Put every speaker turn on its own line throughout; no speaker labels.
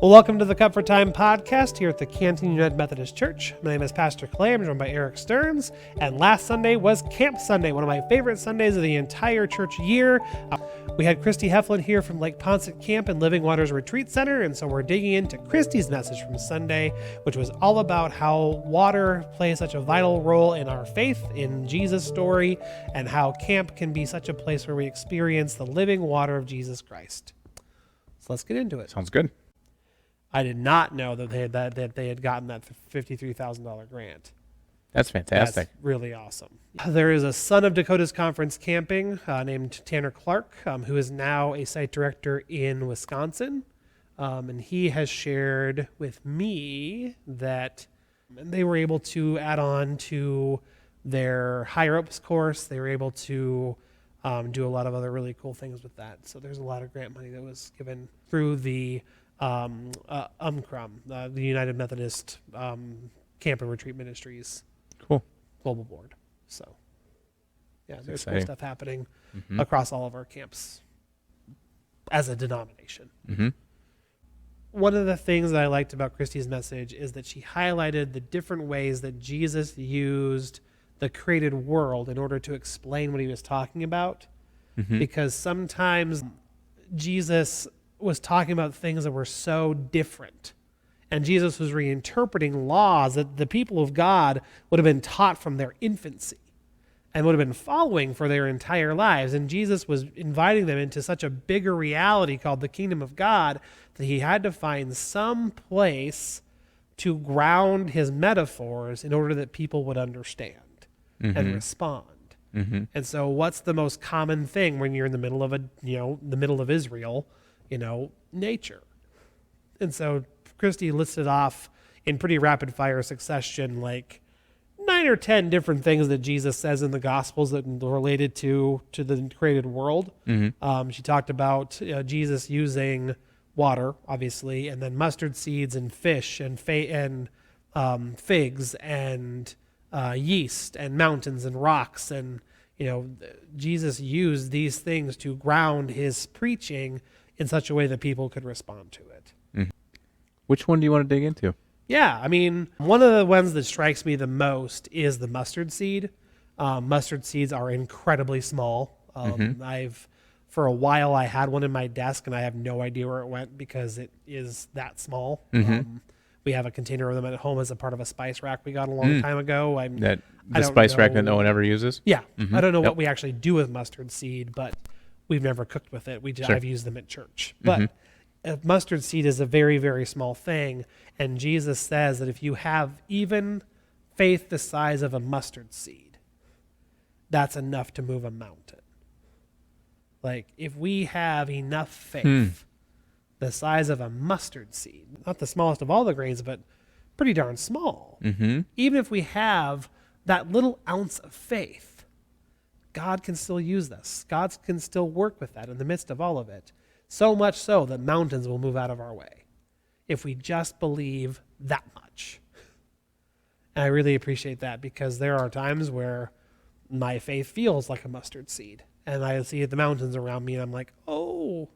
Well, welcome to the Cup for Time podcast here at the Canton United Methodist Church. My name is Pastor Clay. I'm joined by Eric Stearns. And last Sunday was Camp Sunday, one of my favorite Sundays of the entire church year. We had Christy Heflin here from Lake Poncet Camp and Living Waters Retreat Center. And so we're digging into Christy's message from Sunday, which was all about how water plays such a vital role in our faith, in Jesus' story, and how camp can be such a place where we experience the living water of Jesus Christ. So let's get into it.
Sounds good.
I did not know that they had gotten that $53,000 grant.
That's fantastic.
That's really awesome. There is a son of Dakota's Conference Camping named Tanner Clark, who is now a site director in Wisconsin. And he has shared with me that they were able to add on to their higher ups course. They were able to do a lot of other really cool things with that. So there's a lot of grant money that was given through the UMCRM, the United Methodist Camp and Retreat Ministries Global Board. So, yeah, there's
exciting.
cool stuff happening across all of our camps as a denomination.
Mm-hmm.
One of the things that I liked about Christy's message is that she highlighted the different ways that Jesus used the created world in order to explain what he was talking about.
Mm-hmm.
Because sometimes Jesus was talking about things that were so different. And Jesus was reinterpreting laws that the people of God would have been taught from their infancy and would have been following for their entire lives. And Jesus was inviting them into such a bigger reality called the kingdom of God that he had to find some place to ground his metaphors in order that people would understand and respond.
Mm-hmm.
And so what's the most common thing when you're in the middle of the middle of Israel? Nature. And so Christy listed off in pretty rapid fire succession, like 9 or 10 different things that Jesus says in the Gospels that are related to the created world.
Mm-hmm.
She talked about Jesus using water, obviously, and then mustard seeds and fish and figs and yeast and mountains and rocks. And, Jesus used these things to ground his preaching in such a way that people could respond to it.
Mm-hmm. Which one do you want to dig into?
Yeah, I mean, one of the ones that strikes me the most is the mustard seed. Mustard seeds are incredibly small. For a while, I had one in my desk, and I have no idea where it went because it is that small.
Mm-hmm.
We have a container of them at home as a part of a spice rack we got a long time ago.
The spice rack that no one ever uses?
Yeah.
Mm-hmm.
I don't know what we actually do with mustard seed, but we've never cooked with it.
Sure.
I've used them at church. But a mustard seed is a very, very small thing. And Jesus says that if you have even faith the size of a mustard seed, that's enough to move a mountain. Like, if we have enough faith the size of a mustard seed, not the smallest of all the grains, but pretty darn small, even if we have that little ounce of faith, God can still use this. God can still work with that in the midst of all of it. So much so that mountains will move out of our way if we just believe that much. And I really appreciate that because there are times where my faith feels like a mustard seed. And I see the mountains around me and I'm like, oh,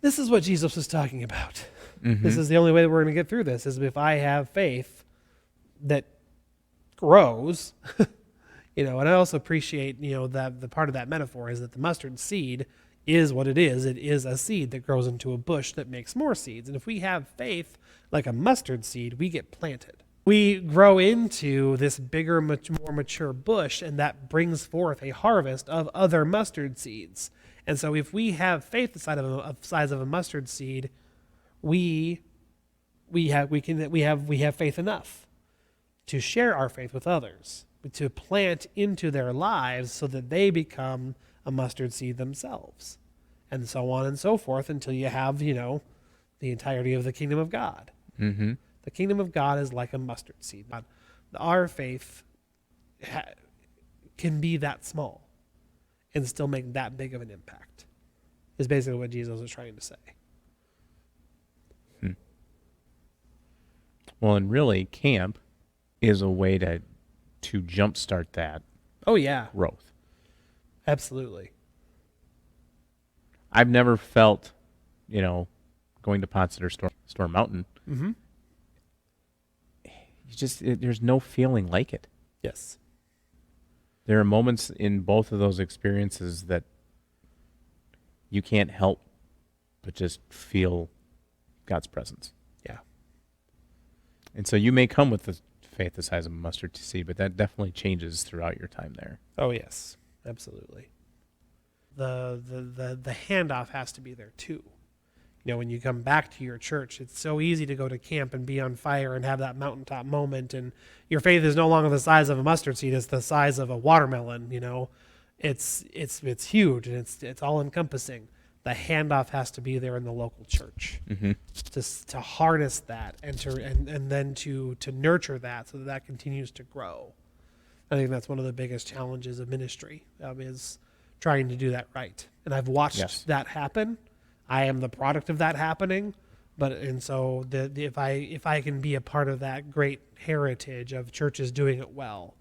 this is what Jesus was talking about. This is the only way that we're going to get through this, is if I have faith that grows. And I also appreciate, that the part of that metaphor is that the mustard seed is what it is. It is a seed that grows into a bush that makes more seeds. And if we have faith like a mustard seed, we get planted. We grow into this bigger, much more mature bush, and that brings forth a harvest of other mustard seeds. And so if we have faith the size of a mustard seed, we have faith enough to share our faith with others, to plant into their lives so that they become a mustard seed themselves, and so on and so forth until you have, the entirety of the kingdom of God.
Mm-hmm.
The kingdom of God is like a mustard seed. Our faith can be that small and still make that big of an impact, is basically what Jesus was trying to say.
Well, and really, camp is a way to jumpstart that growth.
Absolutely.
I've never felt, going to Ponce or Storm Mountain,
Mm-hmm.
there's no feeling like it.
Yes.
There are moments in both of those experiences that you can't help but just feel God's presence.
Yeah.
And so you may come with the faith the size of a mustard seed, but that definitely changes throughout your time there.
Oh, yes. Absolutely. The handoff has to be there too. You know, when you come back to your church, it's so easy to go to camp and be on fire and have that mountaintop moment, and your faith is no longer the size of a mustard seed; it's the size of a watermelon. You know, it's huge and it's all encompassing. The handoff has to be there in the local church to harness that and then to nurture that so that continues to grow. I think that's one of the biggest challenges of ministry is trying to do that right. And I've watched that happen. I am the product of that happening, so if I can be a part of that great heritage of churches doing it well,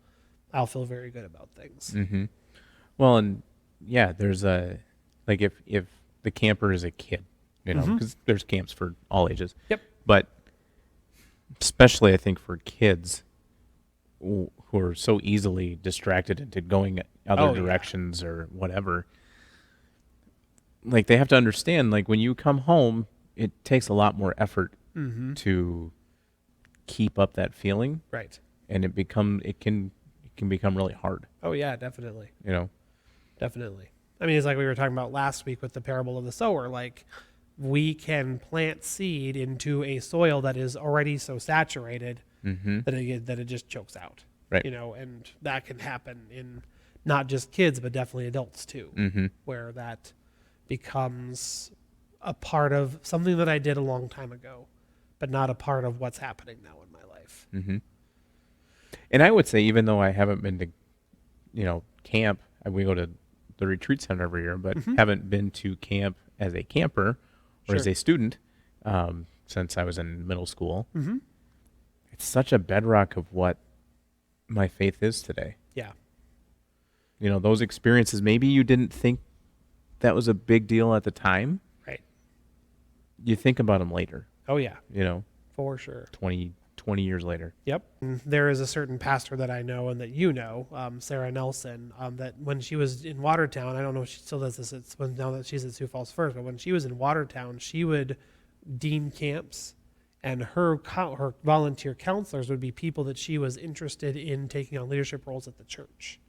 I'll feel very good about things.
Mm-hmm. Well, and yeah, there's if the camper is a kid, you know, because there's camps for all ages.
Yep.
But especially, I think for kids who are so easily distracted into going other directions or whatever. Like, they have to understand, like, when you come home, it takes a lot more effort to keep up that feeling.
Right.
And it can become really hard.
Oh, yeah, definitely.
You know?
Definitely. I mean, it's like we were talking about last week with the parable of the sower. Like, we can plant seed into a soil that is already so saturated that it just chokes out.
Right.
You know, and that can happen in not just kids, but definitely adults too, where that becomes a part of something that I did a long time ago, but not a part of what's happening now in my life.
Mm-hmm. And I would say, even though I haven't been to, camp, we go to the retreat center every year, but haven't been to camp as a camper or as a student since I was in middle school. Mm-hmm. It's such a bedrock of what my faith is today.
Yeah.
You know, those experiences, maybe you didn't think that was a big deal at the time.
Right.
You think about them later.
Oh, yeah.
You know.
For sure.
20 years later.
Yep. There is a certain pastor that I know and that you know, Sarah Nelson, that when she was in Watertown, I don't know if she still does this now that she's at Sioux Falls First, but when she was in Watertown, she would dean camps, and her volunteer counselors would be people that she was interested in taking on leadership roles at the church.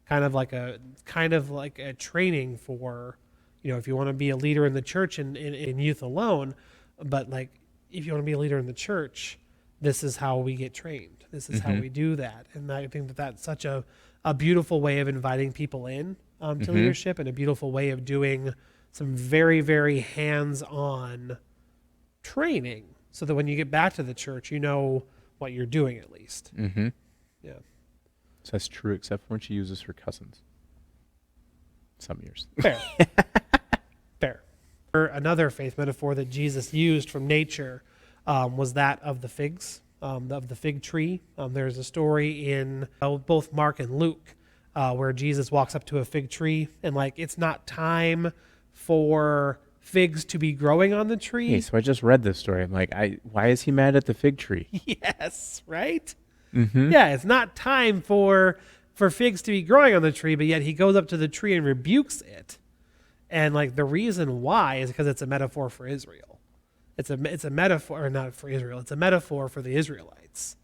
Kind of like a training for, if you want to be a leader in the church and in youth alone, but like if you want to be a leader in the church, this is how we get trained. This is how we do that. And I think that that's such a beautiful way of inviting people in to leadership, and a beautiful way of doing some very, very hands-on training so that when you get back to the church, you know what you're doing at least.
Mm-hmm.
Yeah.
So that's true, except for when she uses her cousins. Some years.
Fair. Fair. Another faith metaphor that Jesus used from nature was that of the figs, of the fig tree. There's a story in both Mark and Luke where Jesus walks up to a fig tree and it's not time for figs to be growing on the tree.
Hey, so I just read this story. I'm like, why is he mad at the fig tree?
Yes, right?
Mm-hmm.
Yeah, it's not time for figs to be growing on the tree, but yet he goes up to the tree and rebukes it. And the reason why is because it's a metaphor for Israel. It's a metaphor, or not for Israel. It's a metaphor for the Israelites.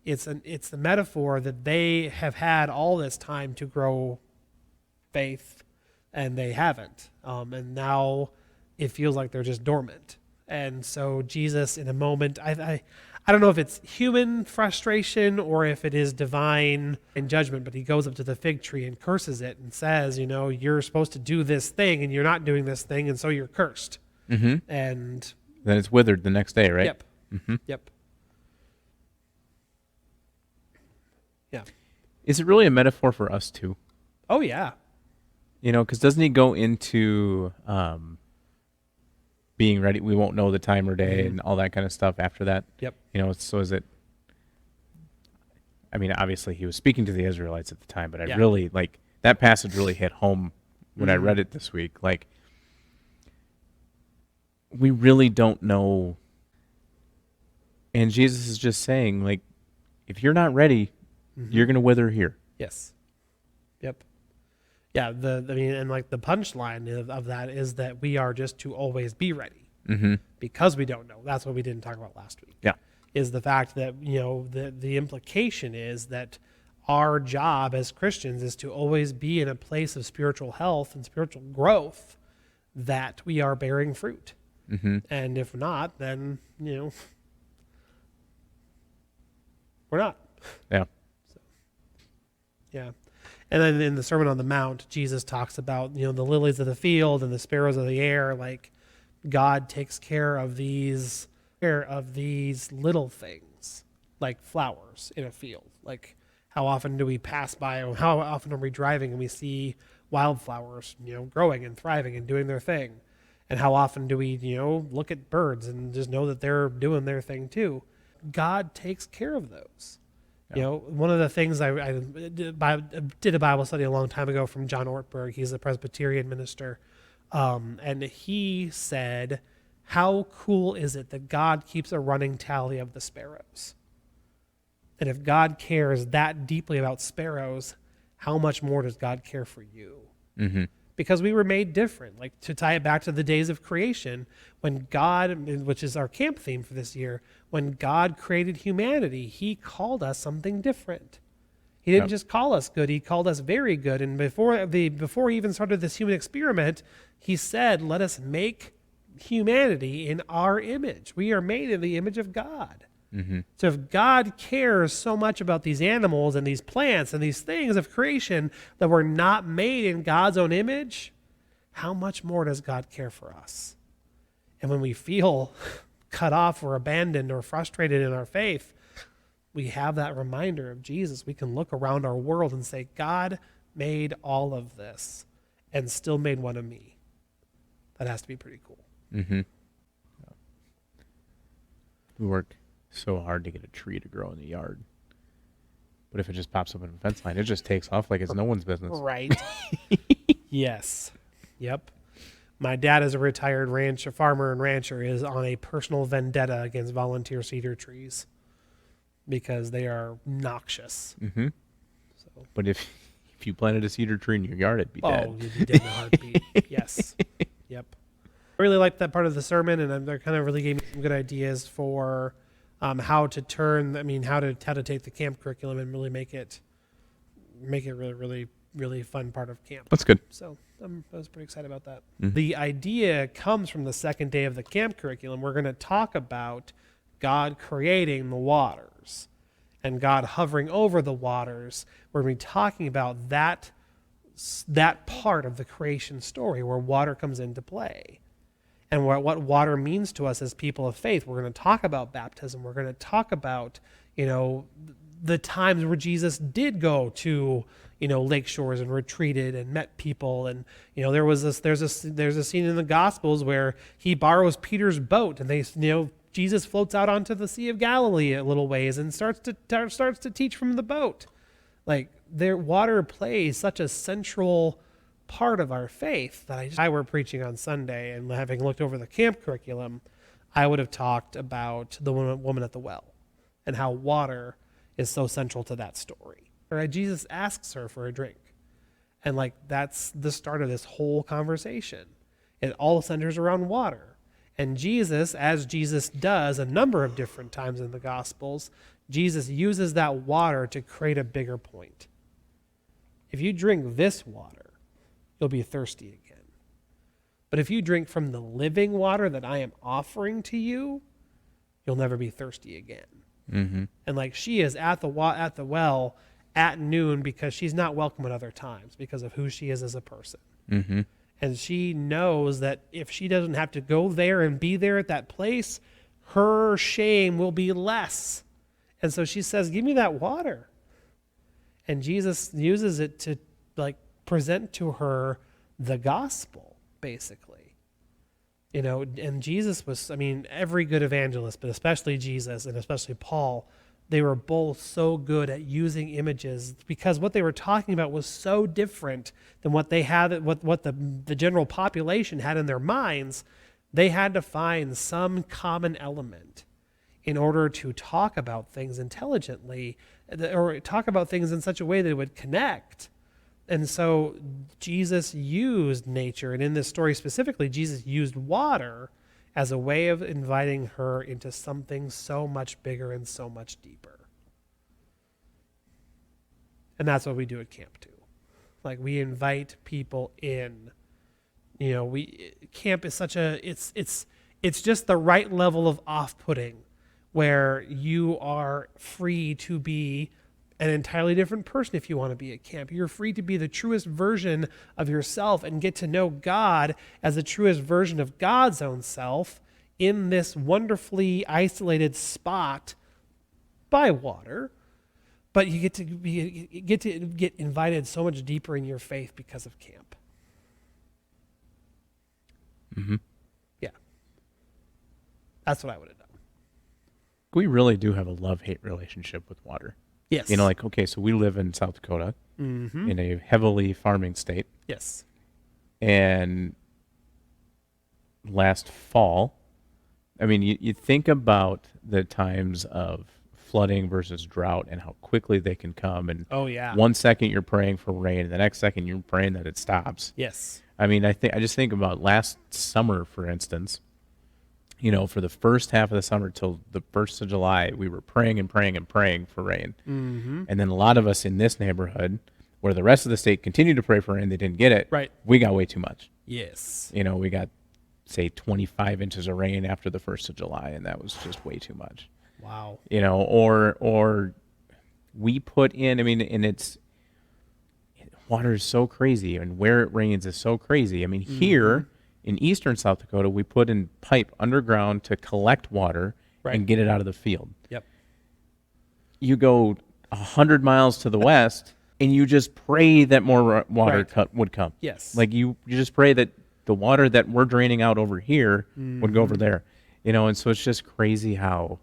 It's the metaphor that they have had all this time to grow faith, and they haven't. And now it feels like they're just dormant. And so Jesus, in a moment, I don't know if it's human frustration or if it is divine in judgment, but he goes up to the fig tree and curses it and says, you're supposed to do this thing and you're not doing this thing, and so you're cursed.
Mm-hmm.
And
then it's withered the next day, right?
Yep.
Mm-hmm.
Yep. Yeah.
Is it really a metaphor for us too?
Oh, yeah.
Because doesn't he go into being ready? We won't know the time or day and all that kind of stuff after that.
Yep.
So is it? I mean, obviously he was speaking to the Israelites at the time, but I
Yeah.
really that passage really hit home when I read it this week. we really don't know. And Jesus is just saying, like, if you're not ready, you're going to wither here.
Yes. Yep. Yeah. And like the punchline of that is that we are just to always be ready because we don't know. That's what we didn't talk about last week.
Yeah.
Is the fact that, the implication is that our job as Christians is to always be in a place of spiritual health and spiritual growth, that we are bearing fruit. And if not, then, we're not.
Yeah.
So, yeah. And then in the Sermon on the Mount, Jesus talks about, the lilies of the field and the sparrows of the air. Like, God takes care of these little things, like flowers in a field. Like, how often do we pass by, or how often are we driving and we see wildflowers, growing and thriving and doing their thing? And how often do we, look at birds and just know that they're doing their thing too? God takes care of those. Yeah. One of the things I did a Bible study a long time ago from John Ortberg. He's a Presbyterian minister. And he said, how cool is it that God keeps a running tally of the sparrows? And if God cares that deeply about sparrows, how much more does God care for you? Because we were made different. Like, to tie it back to the days of creation, when God, which is our camp theme for this year, when God created humanity, he called us something different. He didn't just call us good, he called us very good. And before he even started this human experiment, he said, let us make humanity in our image. We are made in the image of God. So if God cares so much about these animals and these plants and these things of creation that were not made in God's own image, how much more does God care for us? And when we feel cut off or abandoned or frustrated in our faith, we have that reminder of Jesus. We can look around our world and say, God made all of this and still made one of me. That has to be pretty cool.
We work so hard to get a tree to grow in the yard, but if it just pops up in a fence line, it just takes off like it's no one's business.
Right. Yes. Yep. My dad is a retired farmer and rancher, is on a personal vendetta against volunteer cedar trees because they are noxious.
But if you planted a cedar tree in your yard, it'd be dead.
You'd be dead in a heartbeat. Yes. Yep. I really liked that part of the sermon, and they kind of really gave me some good ideas for how to take the camp curriculum and really make it really, really, really fun part of camp.
That's good.
So I was pretty excited about that. The idea comes from the second day of the camp curriculum. We're going to talk about God creating the waters and God hovering over the waters. We're going to be talking about that part of the creation story where water comes into play. And what water means to us as people of faith. We're going to talk about baptism. We're going to talk about, the times where Jesus did go to, lake shores and retreated and met people. And, there's a scene in the Gospels where he borrows Peter's boat and Jesus floats out onto the Sea of Galilee a little ways and starts to teach from the boat. Like, water plays such a central part of our faith that if I were preaching on Sunday and having looked over the camp curriculum, I would have talked about the woman at the well and how water is so central to that story. Right? Jesus asks her for a drink. And that's the start of this whole conversation. It all centers around water. And Jesus, as Jesus does a number of different times in the Gospels, Jesus uses that water to create a bigger point. If you drink this water, you'll be thirsty again. But if you drink from the living water that I am offering to you, you'll never be thirsty again. And she is at the well at noon because she's not welcome at other times because of who she is as a person. And she knows that if she doesn't have to go there and be there at that place, her shame will be less. And so she says, give me that water. And Jesus uses it to present to her the gospel, basically. And Jesus was, every good evangelist, but especially Jesus and especially Paul, they were both so good at using images because what they were talking about was so different than what they had, what the general population had in their minds. They had to find some common element in order to talk about things intelligently, or talk about things in such a way that it would connect. And so Jesus used nature, and in this story specifically, Jesus used water as a way of inviting her into something so much bigger and so much deeper. And that's what we do at camp too. Like, we invite people in. You know, camp is such a, it's just the right level of off-putting where you are free to be an entirely different person if you want to be at camp. You're free to be the truest version of yourself and get to know God as the truest version of God's own self in this wonderfully isolated spot by water. But you get to get invited so much deeper in your faith because of camp.
Mm-hmm.
Yeah. That's what I would have done.
We really do have a love-hate relationship with water.
Yes.
You know, like, okay, so we live in South Dakota
Mm-hmm.
in a heavily farming state.
Yes.
And last fall, I mean, you think about the times of flooding versus drought and how quickly they can come. And
Oh, yeah.
1 second you're praying for rain, and the next second you're praying that it stops.
Yes.
I mean, I just think about last summer, for instance. You know, for the first half of the summer till the 1st of July, we were praying and praying and praying for rain.
Mm-hmm.
And then a lot of us in this neighborhood, where the rest of the state continued to pray for rain, they didn't get it.
Right.
We got way too much.
Yes.
You know, we got, say, 25 inches of rain after the 1st of July, and that was just way too much.
Wow.
You know, or we put in, I mean, and it's, water is so crazy, and where it rains is so crazy. I mean, here in eastern South Dakota, we put in pipe underground to collect water and get it out of the field.
Yep.
You go 100 miles to the west, and you just pray that more water would come.
Yes.
Like, you just pray that the water that we're draining out over here would go over there. You know, and so it's just crazy how,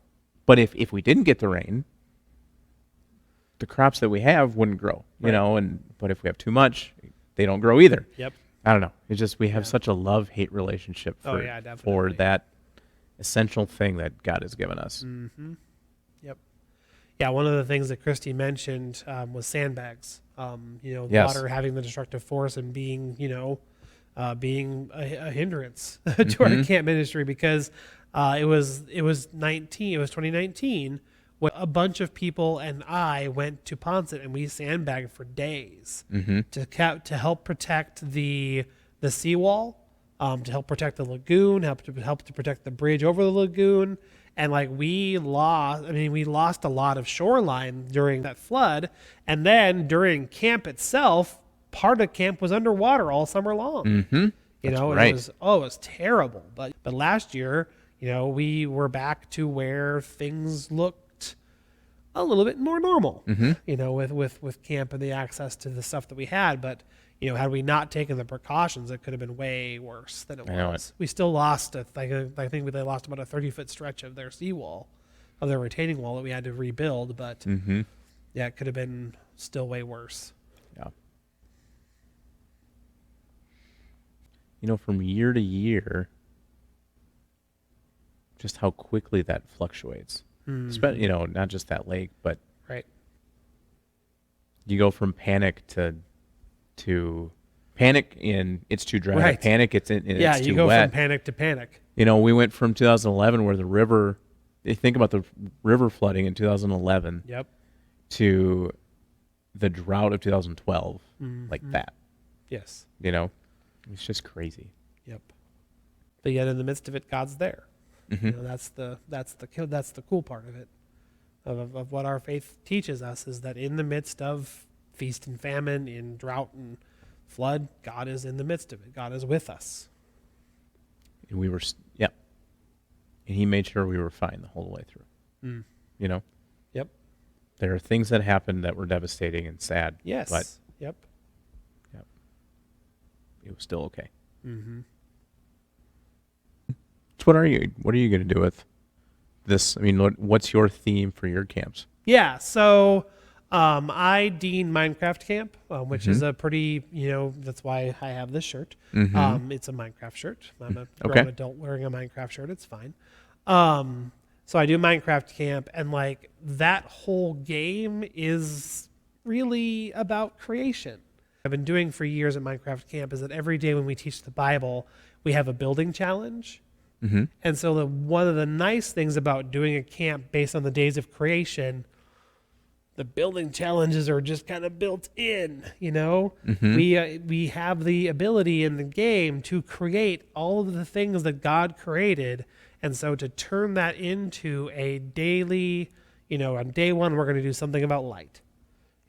but if we didn't get the rain, the crops that we have wouldn't grow, you know, but if we have too much, they don't grow either.
Yep.
I don't know. It's just, we have such a love-hate relationship for that essential thing that God has given us.
Mm-hmm. Yep. Yeah, one of the things that Christy mentioned was sandbags. You know, water having the destructive force and being, you know, being a hindrance to our camp ministry, because it was 2019 when a bunch of people and I went to Ponset and we sandbagged for days to help protect the seawall, to help protect the lagoon, help to protect the bridge over the lagoon. And like, we lost a lot of shoreline during that flood. And then during camp itself, part of camp was underwater all summer long. You know, and it was terrible. But last year, you know, we were back to where things looked a little bit more normal, you know, with camp and the access to the stuff that we had. But, you know, had we not taken the precautions, it could have been way worse than it was. We still lost, I think they lost about a 30-foot stretch of their seawall, of their retaining wall that we had to rebuild. But, yeah, it could have been still way worse.
Yeah. You know, from year to year, just how quickly that fluctuates. You know, not just that lake, but you go from panic to panic in it's too dry, panic it's too wet.
You go from panic to panic.
You know, we went from 2011 where the river, you think about the river flooding in 2011 to the drought of 2012, like that.
Yes.
You know, it's just crazy.
Yep. But yet in the midst of it, God's there. You know, that's the cool part of it, of what our faith teaches us, is that in the midst of feast and famine, in drought and flood, God is in the midst of it. God is with us.
And we were, and He made sure we were fine the whole way through. You know?
Yep.
There are things that happened that were devastating and sad.
Yes.
But
Yep.
It was still okay. So what are you going to do with this? I mean, what's your theme for your camps?
Yeah. So I dean Minecraft Camp, which is a pretty, that's why I have this shirt. It's a Minecraft shirt. I'm a grown adult wearing a Minecraft shirt. It's fine. So I do Minecraft Camp, and like that whole game is really about creation. I've been doing for years at Minecraft Camp is that every day when we teach the Bible, we have a building challenge. And so one of the nice things about doing a camp based on the days of creation, the building challenges are just kind of built in, We have the ability in the game to create all of the things that God created. And so to turn that into a daily, on day one, we're going to do something about light.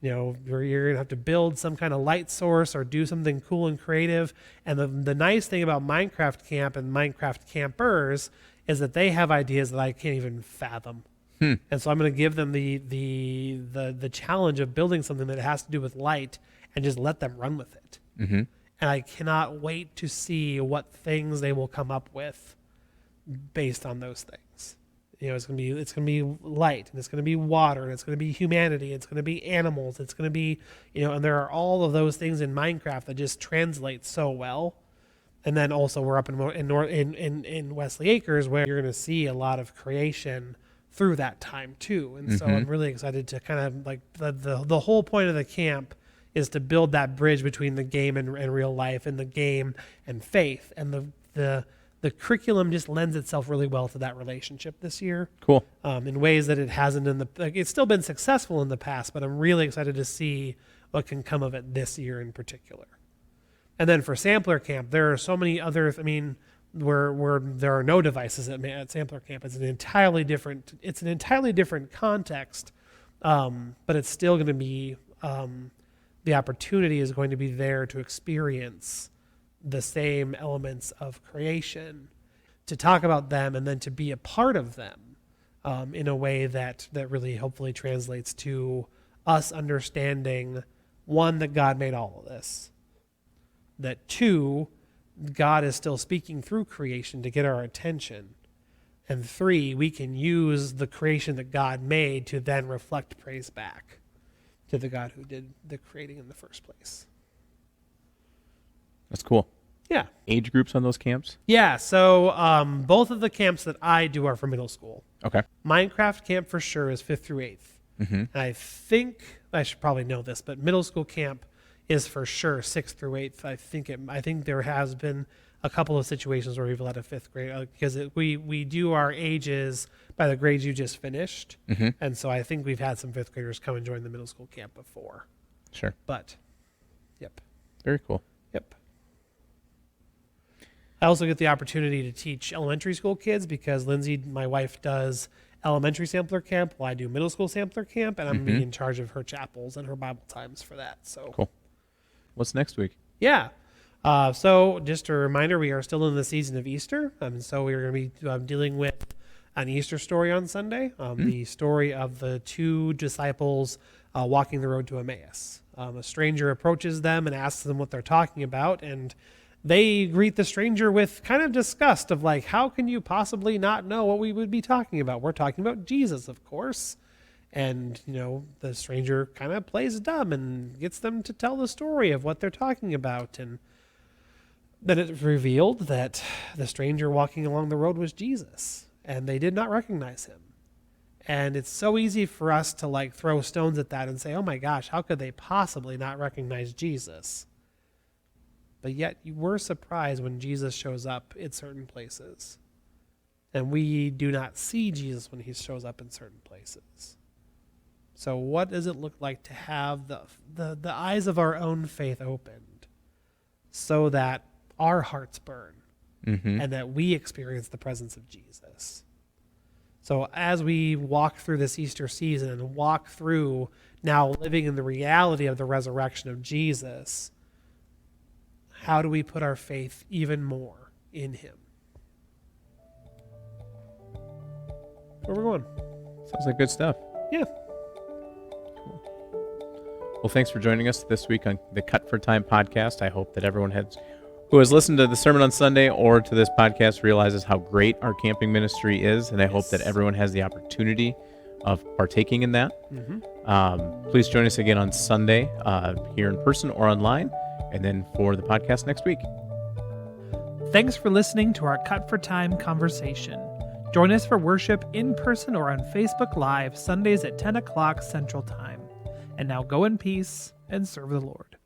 You're going to have to build some kind of light source or do something cool and creative. And the nice thing about Minecraft Camp and Minecraft campers is that they have ideas that I can't even fathom. And so I'm going to give them the challenge of building something that has to do with light and just let them run with it. And I cannot wait to see what things they will come up with based on those things. It's going to be light, and it's going to be water, and it's going to be humanity, it's going to be animals, it's going to be, and there are all of those things in Minecraft that just translate so well. And then also we're up in Wesley Acres, where you're going to see a lot of creation through that time too. And so I'm really excited to kind of like the whole point of the camp is to build that bridge between the game and real life, and the game and faith, and the curriculum just lends itself really well to that relationship this year.
Cool.
In ways that it hasn't it's still been successful in the past, but I'm really excited to see what can come of it this year in particular. And then for Sampler Camp, there are so many other, where there are no devices at Sampler Camp. It's an entirely different context, but it's still going to be, the opportunity is going to be there to experience the same elements of creation, to talk about them, and then to be a part of them in a way that really hopefully translates to us understanding, one, that God made all of this, that two, God is still speaking through creation to get our attention, and three, we can use the creation that God made to then reflect praise back to the God who did the creating in the first place.
That's cool.
Yeah.
Age groups on those camps?
Yeah, so both of the camps that I do are for middle school.
Okay.
Minecraft camp for sure is 5th through 8th. And I think, I should probably know this, but middle school camp is for sure 6th through 8th. I think there has been a couple of situations where we've let a 5th grade, because we do our ages by the grades you just finished. And so I think we've had some 5th graders come and join the middle school camp before.
Sure.
But, yep.
Very cool.
Yep. I also get the opportunity to teach elementary school kids because Lindsay, my wife, does elementary sampler camp while I do middle school sampler camp, and I'm being in charge of her chapels and her Bible times for that. So
cool. What's next week?
Yeah. So just a reminder, we are still in the season of Easter. So we're going to be dealing with an Easter story on Sunday, the story of the two disciples walking the road to Emmaus. A stranger approaches them and asks them what they're talking about, and they greet the stranger with kind of disgust of like, how can you possibly not know what we would be talking about? We're talking about Jesus, of course. And, the stranger kind of plays dumb and gets them to tell the story of what they're talking about. And then it's revealed that the stranger walking along the road was Jesus, and they did not recognize him. And it's so easy for us to like throw stones at that and say, oh my gosh, how could they possibly not recognize Jesus? But yet you were surprised when Jesus shows up in certain places. And we do not see Jesus when he shows up in certain places. So what does it look like to have the eyes of our own faith opened so that our hearts burn and that we experience the presence of Jesus? So as we walk through this Easter season and walk through now living in the reality of the resurrection of Jesus, how do we put our faith even more in him? Where we're going?
Sounds like good stuff.
Yeah.
Cool. Well, thanks for joining us this week on the Cut for Time podcast. I hope that everyone who has listened to the sermon on Sunday or to this podcast realizes how great our camping ministry is, and I hope that everyone has the opportunity of partaking in that. Please join us again on Sunday here in person or online, and then for the podcast next week.
Thanks for listening to our Cut for Time conversation. Join us for worship in person or on Facebook Live Sundays at 10 o'clock Central Time. And now go in peace and serve the Lord.